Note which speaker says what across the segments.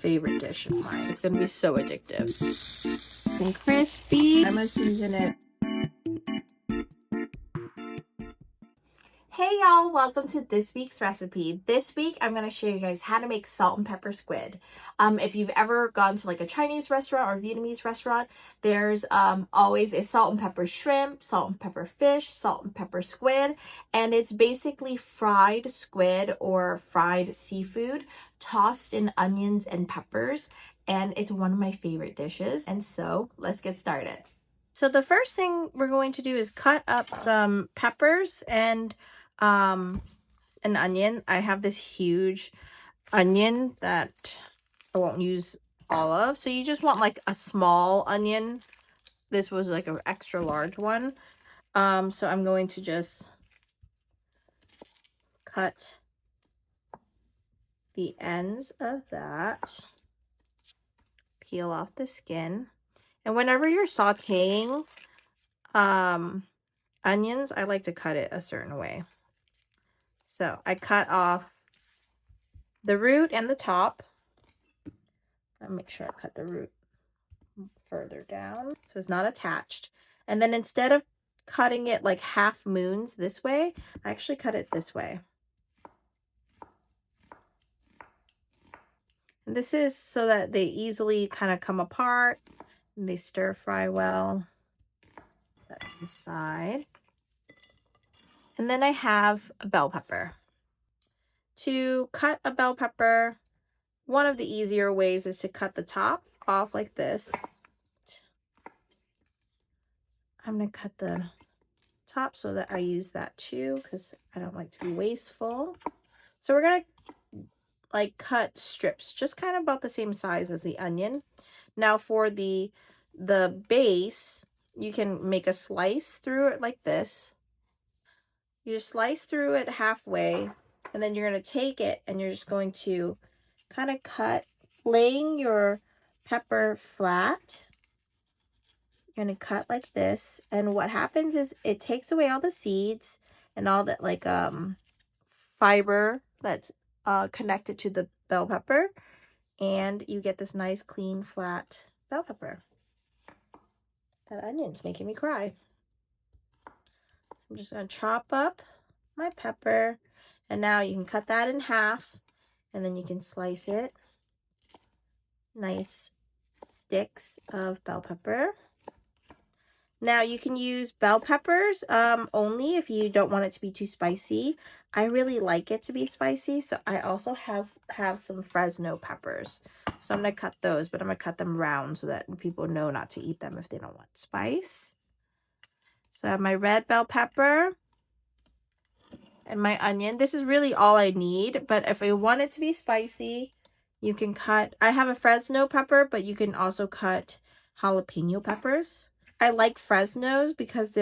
Speaker 1: favorite dish of mine. It's gonna be so addictive and crispy. I'm gonna season it. Hey y'all, welcome to this week's recipe. This week I'm going to show you guys how to make salt and pepper squid. If you've ever gone to like a Chinese restaurant or Vietnamese restaurant, there's always a salt and pepper shrimp, salt and pepper fish, salt and pepper squid, and it's basically fried squid or fried seafood tossed in onions and peppers, and it's one of my favorite dishes. And so let's get started. So the first thing we're going to do is cut up some peppers and an onion. I have this huge onion that I won't use all of, so you just want like a small onion. This was like an extra large one, so I'm going to just cut the ends of that, peel off the skin, and whenever you're sauteing onions, I like to cut it a certain way. So I cut off the root and the top. I'll make sure I cut the root further down so it's not attached. And then instead of cutting it like half moons this way, I actually cut it this way. And this is so that they easily kind of come apart and they stir fry well. That on the side. And then I have a bell pepper. To cut a bell pepper, one of the easier ways is to cut the top off like this. I'm going to cut the top so that I use that too, because I don't like to be wasteful. So we're going to like cut strips, just kind of about the same size as the onion. Now for the base, you can make a slice through it like this. You slice through it halfway, and then you're going to take it and you're just going to kind of cut, laying your pepper flat. You're going to cut like this, and what happens is it takes away all the seeds and all that like fiber that's connected to the bell pepper, and you get this nice clean flat bell pepper. That onion's making me cry. So I'm just going to chop up my pepper, and now you can cut that in half, and then you can slice it. Nice sticks of bell pepper. Now you can use bell peppers only if you don't want it to be too spicy. I really like it to be spicy, so I also have some Fresno peppers. So I'm going to cut those, but I'm going to cut them round so that people know not to eat them if they don't want spice. So I have my red bell pepper and my onion. This is really all I need, but if I want it to be spicy, you can cut, I have a Fresno pepper, but you can also cut jalapeno peppers. I like Fresnos because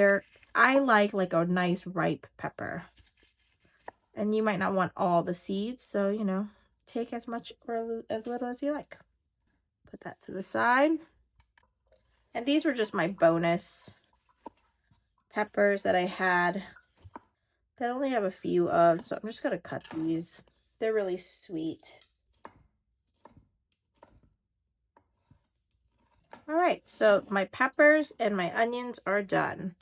Speaker 1: I like a nice ripe pepper. And you might not want all the seeds, so, you know, take as much or as little as you like. Put that to the side. And these were just my bonus peppers that I had that I only have a few of, so I'm just going to cut these. They're really sweet. All right, so my peppers and my onions are done.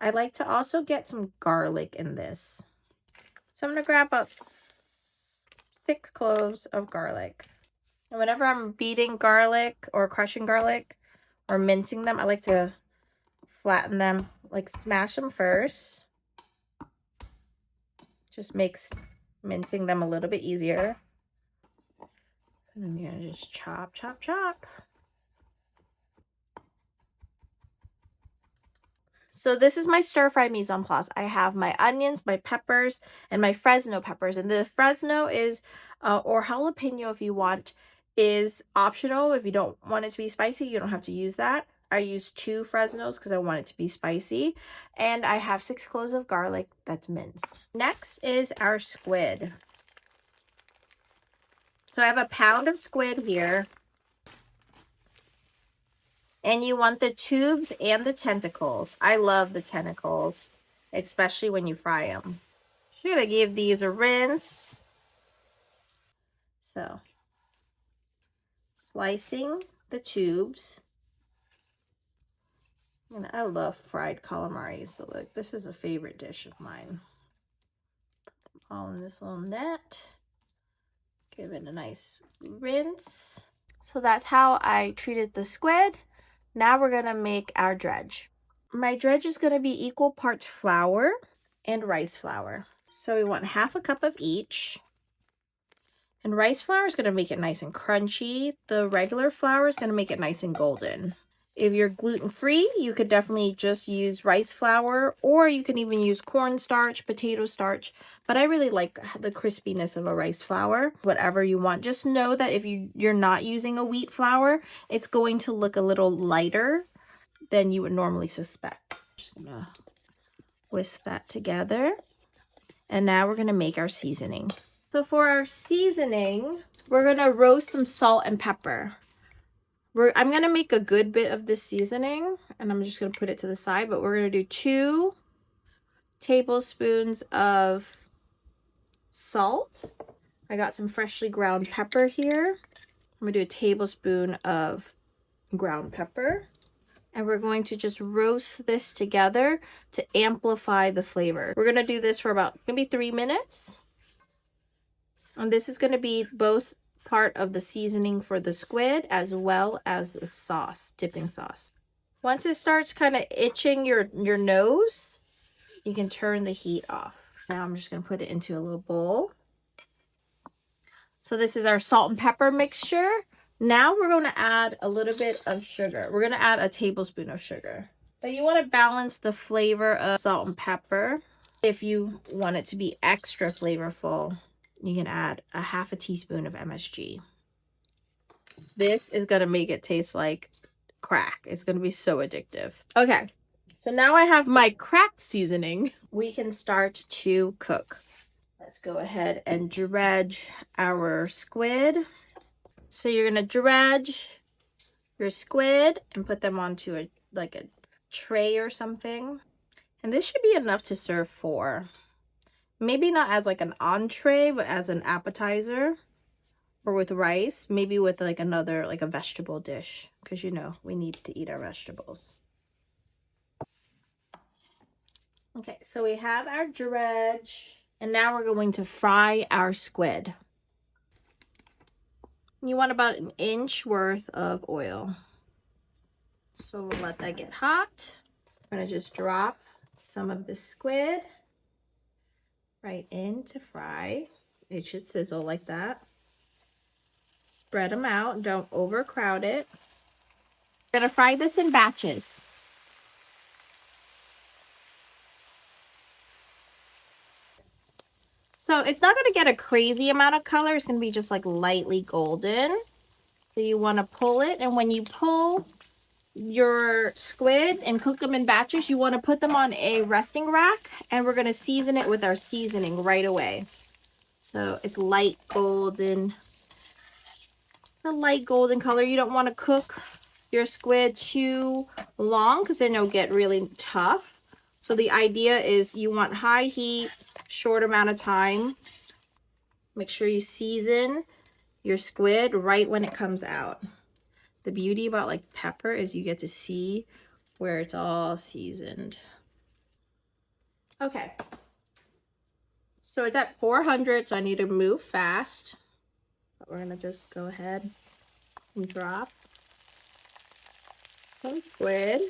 Speaker 1: I like to also get some garlic in this. So I'm going to grab about 6 cloves of garlic. And whenever I'm beating garlic or crushing garlic or mincing them, I like to flatten them, like smash them first. Just makes mincing them a little bit easier. And then you're going to just chop, chop, chop. So this is my stir-fry mise en place. I have my onions, my peppers, and my Fresno peppers. And the Fresno is, or jalapeno if you want, is optional. If you don't want it to be spicy, you don't have to use that. I use 2 Fresnos because I want it to be spicy. And I have 6 cloves of garlic that's minced. Next is our squid. So I have a pound of squid here. And you want the tubes and the tentacles. I love the tentacles, especially when you fry them. You're going to give these a rinse. So slicing the tubes. And I love fried calamari, so like this is a favorite dish of mine. All in this little net. Give it a nice rinse. So that's how I treated the squid. Now we're gonna make our dredge. My dredge is gonna be equal parts flour and rice flour. So we want 1/2 cup of each. And rice flour is gonna make it nice and crunchy. The regular flour is gonna make it nice and golden. If you're gluten-free, you could definitely just use rice flour, or you can even use cornstarch, potato starch. But I really like the crispiness of a rice flour. Whatever you want. Just know that if you're not using a wheat flour, it's going to look a little lighter than you would normally suspect. Just gonna whisk that together. And now we're gonna make our seasoning. So for our seasoning, we're gonna roast some salt and pepper. I'm gonna make a good bit of this seasoning, and I'm just gonna put it to the side, but we're gonna do 2 tablespoons of salt. I got some freshly ground pepper here. I'm gonna do a tablespoon of ground pepper. And we're going to just roast this together to amplify the flavor. We're gonna do this for about maybe 3 minutes. And this is gonna be both part of the seasoning for the squid as well as the sauce, dipping sauce. Once it starts kind of itching your nose, you can turn the heat off. Now I'm just gonna put it into a little bowl. So this is our salt and pepper mixture. Now we're going to add a little bit of sugar. We're going to add a tablespoon of sugar. But you want to balance the flavor of salt and pepper. If you want it to be extra flavorful, you can add a 1/2 teaspoon of MSG. This is going to make it taste like crack. It's going to be so addictive. Okay, so now I have my crack seasoning. We can start to cook. Let's go ahead and dredge our squid. So you're going to dredge your squid and put them onto a tray or something. And this should be enough to serve 4. Maybe not as like an entree, but as an appetizer or with rice, maybe with like another, like a vegetable dish, because you know, we need to eat our vegetables. Okay, so we have our dredge, and now we're going to fry our squid. You want about 1 inch worth of oil. So we'll let that get hot. I'm gonna just drop some of the squid right in to fry. It should sizzle like that. Spread them out, don't overcrowd it. We're gonna fry this in batches. So it's not gonna get a crazy amount of color. It's gonna be just like lightly golden. So you wanna pull it, and when you pull your squid and cook them in batches, you wanna put them on a resting rack, and we're gonna season it with our seasoning right away. So it's light golden. It's a light golden color. You don't wanna cook your squid too long because then it'll get really tough. So the idea is you want high heat, short amount of time. Make sure you season your squid right when it comes out. The beauty about like pepper is you get to see where it's all seasoned. Okay. So it's at 400, so I need to move fast. But we're gonna just go ahead and drop some squid.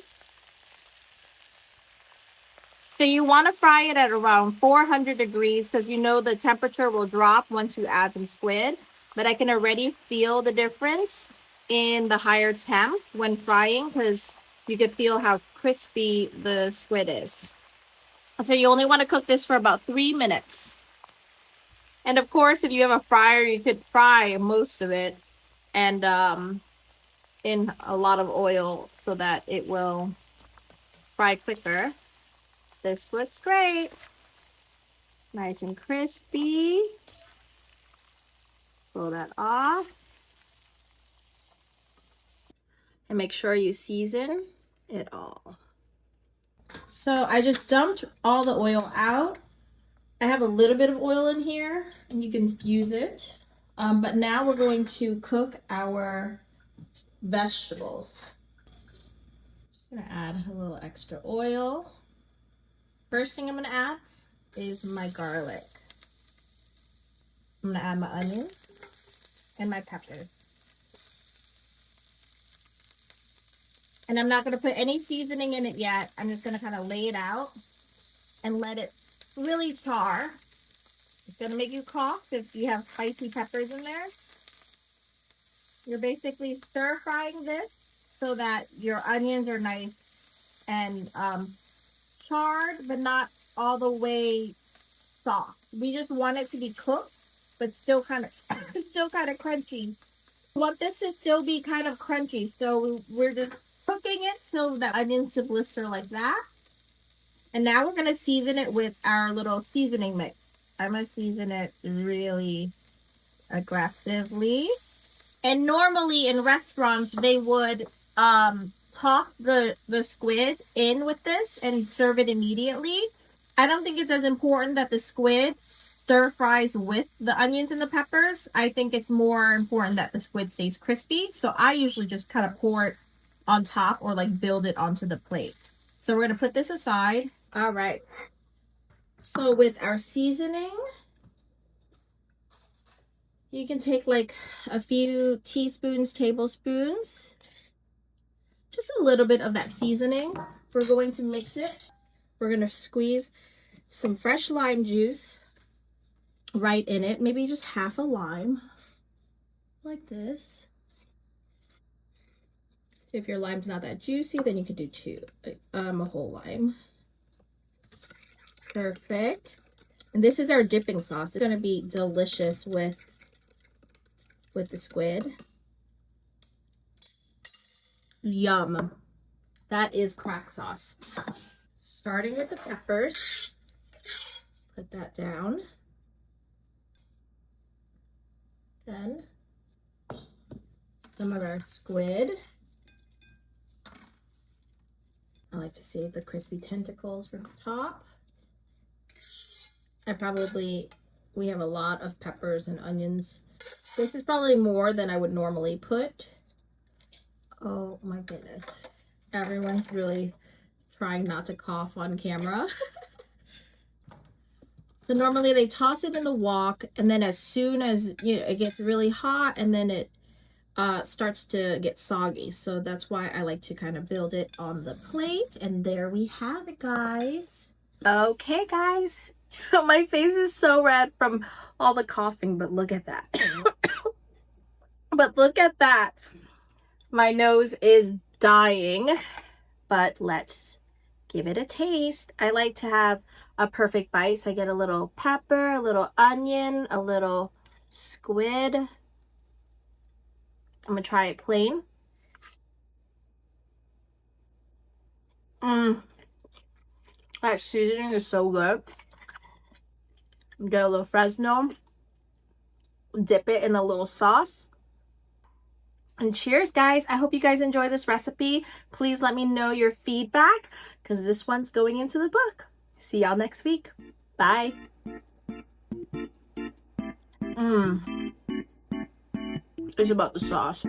Speaker 1: So you want to fry it at around 400 degrees because you know the temperature will drop once you add some squid. But I can already feel the difference in the higher temp when frying because you can feel how crispy the squid is. So you only want to cook this for about 3 minutes. And of course, if you have a fryer, you could fry most of it and in a lot of oil so that it will fry quicker. This looks great. Nice and crispy. Pull that off. And make sure you season it all. So I just dumped all the oil out. I have a little bit of oil in here and you can use it. But now we're going to cook our vegetables. Just gonna add a little extra oil. First thing I'm gonna add is my garlic. I'm gonna add my onions and my peppers. And I'm not gonna put any seasoning in it yet. I'm just gonna kind of lay it out and let it really char. It's gonna make you cough if you have spicy peppers in there. You're basically stir frying this so that your onions are nice and charred, but not all the way soft. We just want it to be cooked, but still kind of crunchy. We want this to still be kind of crunchy, so we're just cooking it so the onions to blister like that. And now we're gonna season it with our little seasoning mix. I'm gonna season it really aggressively. And normally in restaurants they would toss the squid in with this and serve it immediately. I don't think it's as important that the squid stir fries with the onions and the peppers. I think it's more important that the squid stays crispy. So I usually just kind of pour it on top or like build it onto the plate. So we're going to put this aside. All right. So with our seasoning, you can take like a few teaspoons, tablespoons, just a little bit of that seasoning. We're going to mix it. We're going to squeeze some fresh lime juice right in it. Maybe just half a lime, like this. If your lime's not that juicy, then you could do a whole lime. Perfect. And this is our dipping sauce. It's going to be delicious with the squid. Yum. That is crack sauce. Starting with the peppers. Put that down. Then some of our squid. I like to save the crispy tentacles for the top. We have a lot of peppers and onions. This is probably more than I would normally put. Oh my goodness. Everyone's really trying not to cough on camera. So normally they toss it in the wok, and then as soon as it gets really hot, and then it starts to get soggy. So that's why I like to kind of build it on the plate. And there we have it, guys. Okay, guys. My face is so red from all the coughing, but look at that. But look at that. My nose is dying, but let's give it a taste. I like to have a perfect bite, so I get a little pepper, a little onion, a little squid. I'm gonna try it plain. That seasoning is so good. Get a little Fresno, dip it in a little sauce. And cheers, guys. I hope you guys enjoy this recipe. Please let me know your feedback, because this one's going into the book. See y'all next week. Bye. It's about the sauce.